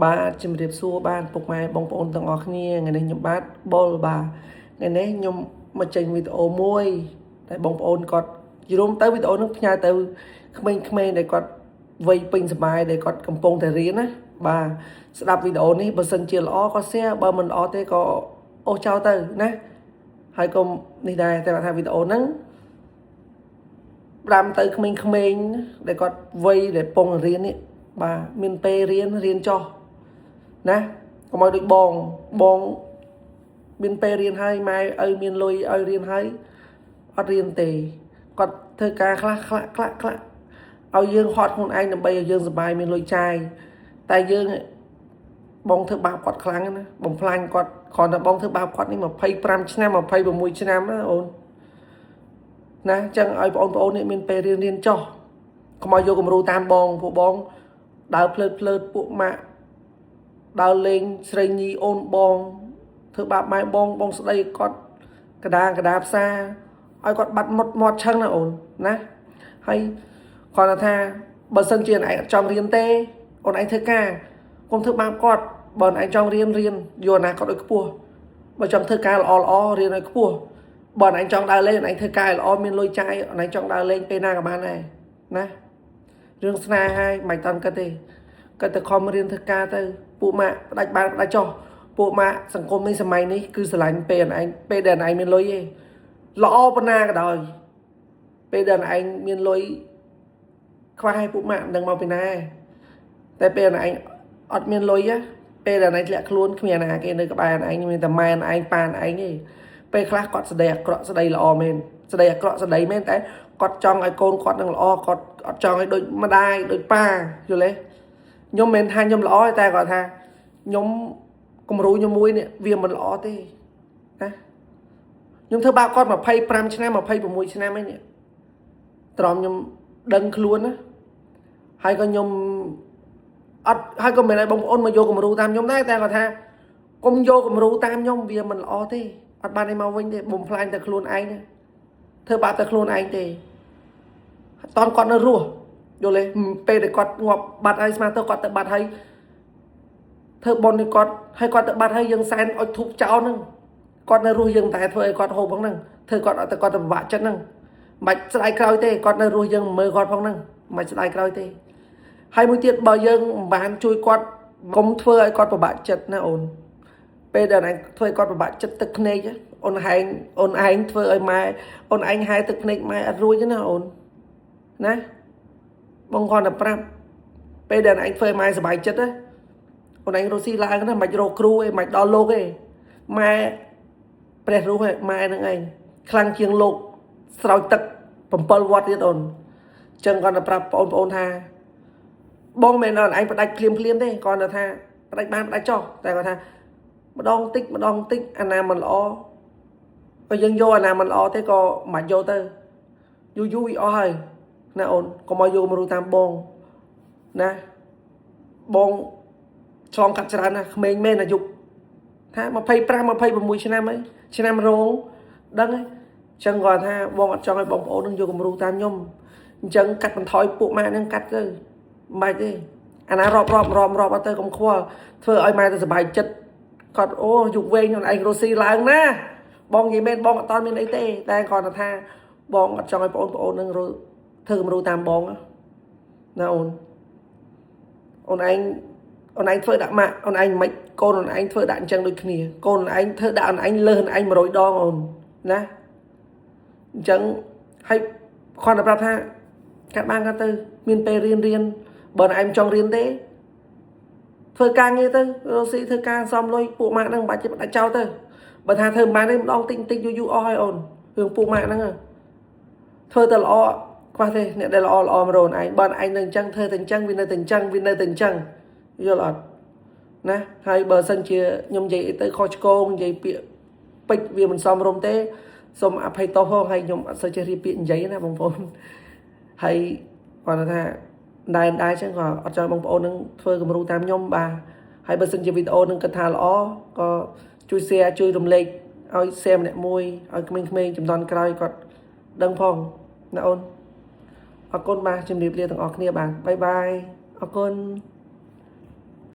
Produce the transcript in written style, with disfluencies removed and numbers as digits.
បាទជំរាបសួរបាទពុកម៉ែបងប្អូនទាំងអស់គ្នាថ្ងៃនេះខ្ញុំបាទបុលបាទថ្ងៃនេះខ្ញុំមកចេញវីដេអូមួយតែបងប្អូនគាត់យល់ទៅវីដេអូនឹងផ្ញើទៅក្មេងៗដែលគាត់វ័យពេញសប្បាយដែលគាត់កំពុងតែរៀនណាបាទស្ដាប់វីដេអូនេះបើសិនជាល្អក៏ share បើមិនល្អទេក៏អូសចោលទៅណាហើយក៏នេះដែរតែថាវីដេអូហ្នឹងផ្ដាំទៅក្មេងៗដែលគាត់វ័យដែលពងរៀននេះបាទមានពេលរៀនចោះណាកុំឲ្យដូចបងមានពេលរៀនហើយម៉ែឲ្យមានលុយឲ្យរៀនហើយអត់រៀនទេគាត់ធ្វើការខ្លះឲ្យយើងហត់ខ្លួនឯងដើម្បីឲ្យយើងសុបាយមានលុយចាយតែយើងបងធ្វើបាបគាត់ខ្លាំងណាបំផ្លាញគាត់គ្រាន់តែបងធ្វើបាបគាត់នេះ25ឆ្នាំ26ឆ្នាំណាអូនណាចឹងឲ្យបងប្អូននេះមានពេលរៀនចោះកុំឲ្យយកគំរូតាមបងពួកបងដើរភ្លើតពួកម៉ាក់ដើរលេងស្រីញីអូនបងធ្វើបាបម៉ែបងស្ដីគាត់កដាផ្សារឲ្យគាត់បាត់មាត់ឆឹងណាអូនណាហើយគាត់ថាបើសិនជាឯងអត់ចង់រៀនទេអូនឯងធ្វើការកុំធ្វើបាបគាត់បើឯងចង់រៀនយកអនាគតឲ្យខ្ពស់បើចង់ធ្វើការល្អរៀនឲ្យខ្ពស់បើឯងចង់ដើរលេងឯងធ្វើការល្អមានលុយចាយឯងចង់ដើរលេងពេលណាក៏បានដែរណារឿងស្នេហាហើយមិនតាន់គិតទេគាត់ទៅខំរៀនធ្វើការទៅពួកម៉ាក់ផ្ដាច់បានផ្ដាច់ចោះពួកម៉ាក់សង្គមនេះសម័យនេះគឺស្រឡាញ់ពេលឯងពេលដែលឯងមានលុយទេល្អប៉ុណ្ណាក៏ដោយពេលដែលឯងមានលុយខ្វះឲ្យពួកម៉ាក់នឹងមកពីណាតែពេលឯងអត់មានលុយពេលដែលឯងធ្លាក់ខ្លួនគ្មានណាគេនៅក្បែរឯងមានតែម៉ែឯងប៉ាឯងទេពេលខ្លះគាត់ស្ដីអាក្រក់ស្ដីល្អមែនស្ដីអាក្រក់ស្ដីមែនតែគាត់ចង់ឲ្យកូនគាត់នឹងល្អគាត់អត់ចង់ឲ្យដូចម្ដាយដូចប៉ាយល់ទេខ្ញុំមិនថាខ្ញុំល្អតែគាត់ថាខ្ញុំគំរូខ្ញុំមួយនេះវាមិនល្អទេណាខ្ញុំធ្វើបាបគាត់25ឆ្នាំ26ឆ្នាំឯនេះត្រមខ្ញុំដឹងខ្លួនណាហើយក៏ខ្ញុំអត់ហើយក៏មិនឲ្យបងប្អូនមកយកគំរូតាមខ្ញុំដែរតែគាត់ថាកុំយកគំរូតាមខ្ញុំវាមិនល្អទេអត់បានឲ្យមកវិញទេបំផ្លាញតែខ្លួនឯងធ្វើបាបតែខ្លួនឯងទេតន់គាត់នៅរស់យល់ទេពេលដែលគាត់ងាប់បាត់ហើយស្មានទៅគាត់ទៅបាត់ហើយធ្វើបុណ្យនេះគាត់ហើយគាត់ទៅបាត់ហើយយើងសែនអុជធូបចោលហ្នឹងគាត់នៅរស់យើងតែធ្វើឲ្យគាត់ហូបផងហ្នឹងធ្វើគាត់អត់ទៅគាត់ទៅពិបាកចិត្តហ្នឹងមិនស្ដាយក្រោយទេគាត់នៅរស់យើងមើលគាត់ផងហ្នឹងមិនស្ដាយក្រោយទេហើយមួយទៀតបើយើងមិនបានជួយគាត់កុំធ្វើឲ្យគាត់ពិបាកចិត្តណាអូនពេលដែលឯងធ្វើឲ្យគាត់ពិបាកចិត្តទឹកភ្នែកអូនឯងធ្វើឲ្យម៉ែអូនឯងហែទឹកភ្នែកម៉ែអត់រួចទេណាអូនណាបងគាត់តែប្រាប់ពេលដែលឯងធ្វើឲ្យម៉ែសុបាយចិត្តណាអូនឯងរស់ស៊ីឡើងណាមិនរកគ្រូឯងមិនដល់លោកឯងម៉ែព្រះរស់ឯងម៉ែនឹងឯងខ្លាំងជាងលោកស្រោចទឹក7វត្តទៀតអូនចឹងគាត់ទៅប្រាប់បងប្អូនថាបងមិនដល់ឯងផ្ដាច់ភ្លាមទេគាត់ទៅថាផ្ដាច់បានផ្ដាច់ចោះតែគាត់ថាម្ដងតិចអាណាមិនល្អក៏យើងយកអាណាមិនល្អទេក៏មិនយកទៅយូរវាអស់ហើយណាអូនកុំឲ្យយកគំរូតាមបងណាបងឆ្លងកាត់ច្រើនណាក្មេងមែនអាយុថា25 26ឆ្នាំហើយឆ្នាំរងដឹងហើយចឹងគាត់ថាបងអត់ចង់ឲ្យបងប្អូននឹងយកគំរូតាមខ្ញុំអញ្ចឹងកាត់បន្ថយពួកម៉ែនឹងកាត់ទៅមិនបាច់ទេអាណារាប់អត់ទៅកុំខ្វល់ធ្វើឲ្យម៉ែទៅសុបាយចិត្តគាត់អូយុវវែងខ្លួនឯងរស់ស៊ីឡើងណាបងនិយាយមែនបងអត់តមានអីទេតែគាត់ថាបងអត់ចង់ឲ្យបងប្អូននឹងធ្វើគំរូតាមបងណាអូនឯងធ្វើដាក់ម៉ាក់អូនឯងមិនកូនអូនឯងធ្វើដាក់អញ្ចឹងដូចគ្នាកូនអូនឯងធ្វើដាក់អូនឯងលើសអូនឯង100ដងអូនណាអញ្ចឹងឲ្យគាត់ទៅប្រាប់ថាកាត់បានគាត់ទៅមានពេលរៀនបើឯងចង់រៀនទេធ្វើការងារទៅរស់ស៊ីធ្វើការសំលុយពួកម៉ាក់ហ្នឹងមិនបាច់ផ្ដាច់ចោលទៅបើថាធ្វើមិនបានទេម្ដងតិចយូរអស់ហើយអូនរឿងពួកម៉ាក់ហ្នឹងធ្វើទៅល្អខ្វះទេអ្នកដែលល្អមករអូនឯងបើឯងនៅអញ្ចឹងធ្វើតែអញ្ចឹងវានៅតែអញ្ចឹងយល់អត់ណាហើយបើសិនជាខ្ញុំនិយាយទៅខុសឆ្គងនិយាយពាក្យពេចវាមិនសមរម្យទេសូមអភ័យទោសផងហើយខ្ញុំអត់សូវចេះរៀបពាក្យនិយាយណាបងប្អូនហើយគាត់ថាដែរចឹងក៏អត់ចង់បងប្អូននឹងធ្វើគំរូតាមខ្ញុំបាទហើយបើសិនជាវីដេអូនឹងគិតថាល្អក៏ជួយ share ជួយរំលែកឲ្យ share ម្នាក់មួយឲ្យក្មេងៗចំនួនក្រោយគាត់ដឹងផងណាអូនអរគុណបាទជំរាបលាទាំងអស់គ្នាបាទបាយអរគុណ